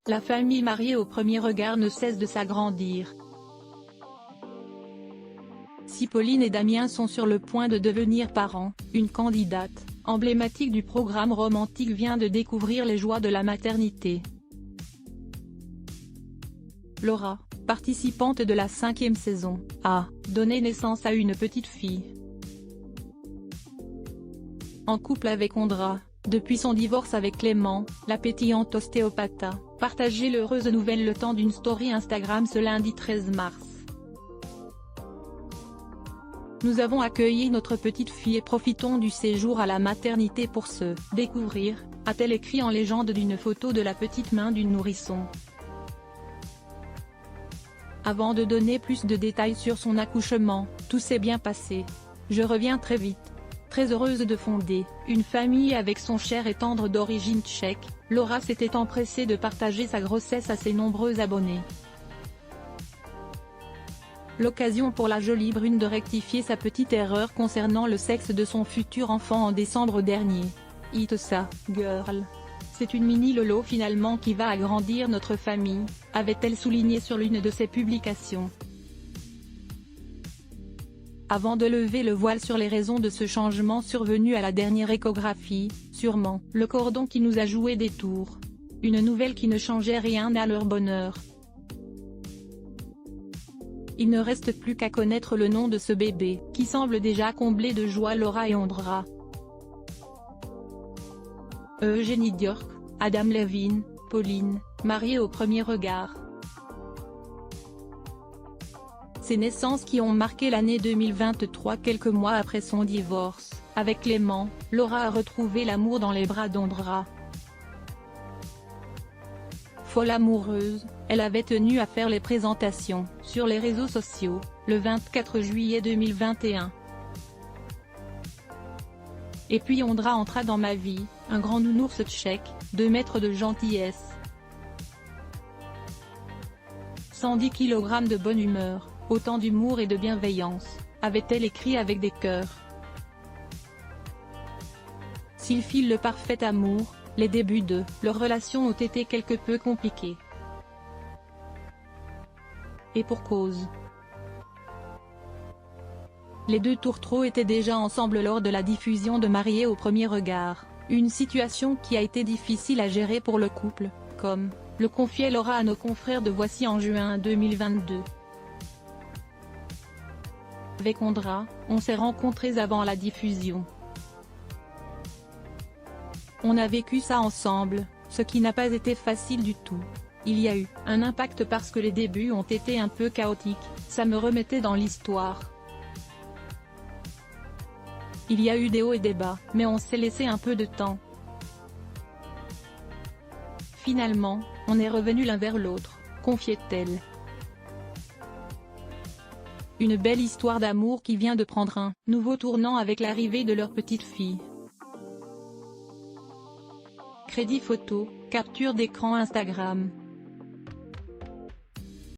La famille mariée au premier regard ne cesse de s'agrandir. Si Pauline et Damien sont sur le point de devenir parents, une candidate, emblématique du programme romantique vient de découvrir les joies de la maternité. Laura, participante de la 5e saison, a donné naissance à une petite fille. En couple avec Ondra, depuis son divorce avec Clément, la pétillante ostéopathe a partagé l'heureuse nouvelle le temps d'une story Instagram ce lundi 13 mars. Nous avons accueilli notre petite fille et profitons du séjour à la maternité pour se découvrir, a-t-elle écrit en légende d'une photo de la petite main d'une nourrisson. Avant de donner plus de détails sur son accouchement, tout s'est bien passé. Je reviens très vite. Très heureuse de fonder une famille avec son cher et tendre d'origine tchèque, Laura s'était empressée de partager sa grossesse à ses nombreux abonnés. L'occasion pour la jolie brune de rectifier sa petite erreur concernant le sexe de son futur enfant en décembre dernier. It's ça, girl. C'est une mini Lolo finalement qui va agrandir notre famille, avait-elle souligné sur l'une de ses publications. Avant de lever le voile sur les raisons de ce changement survenu à la dernière échographie, sûrement le cordon qui nous a joué des tours. Une nouvelle qui ne changeait rien à leur bonheur. Il ne reste plus qu'à connaître le nom de ce bébé, qui semble déjà comblé de joie. Laura et Ondra. Eugénie Diorc, Adam Levine, Pauline, mariés au premier regard. Ces naissances qui ont marqué l'année 2023 quelques mois après son divorce, avec Clément, Laura a retrouvé l'amour dans les bras d'Ondra. Folle amoureuse, elle avait tenu à faire les présentations sur les réseaux sociaux, le 24 juillet 2021. Et puis Ondra entra dans ma vie, un grand nounours tchèque, 2 mètres de gentillesse. 110 kg de bonne humeur, autant d'humour et de bienveillance, avait-elle écrit avec des cœurs. S'ils filent le parfait amour, les débuts de leur relation ont été quelque peu compliqués. Et pour cause. Les deux tourtereaux étaient déjà ensemble lors de la diffusion de Mariés au premier regard, une situation qui a été difficile à gérer pour le couple, comme le confiait Laura à nos confrères de Voici en juin 2022. Avec Ondra, on s'est rencontrés avant la diffusion. On a vécu ça ensemble, ce qui n'a pas été facile du tout. Il y a eu un impact parce que les débuts ont été un peu chaotiques, ça me remettait dans l'histoire. Il y a eu des hauts et des bas, mais on s'est laissé un peu de temps. Finalement, on est revenus l'un vers l'autre, confiait-elle. Une belle histoire d'amour qui vient de prendre un nouveau tournant avec l'arrivée de leur petite fille. Crédit photo, capture d'écran Instagram.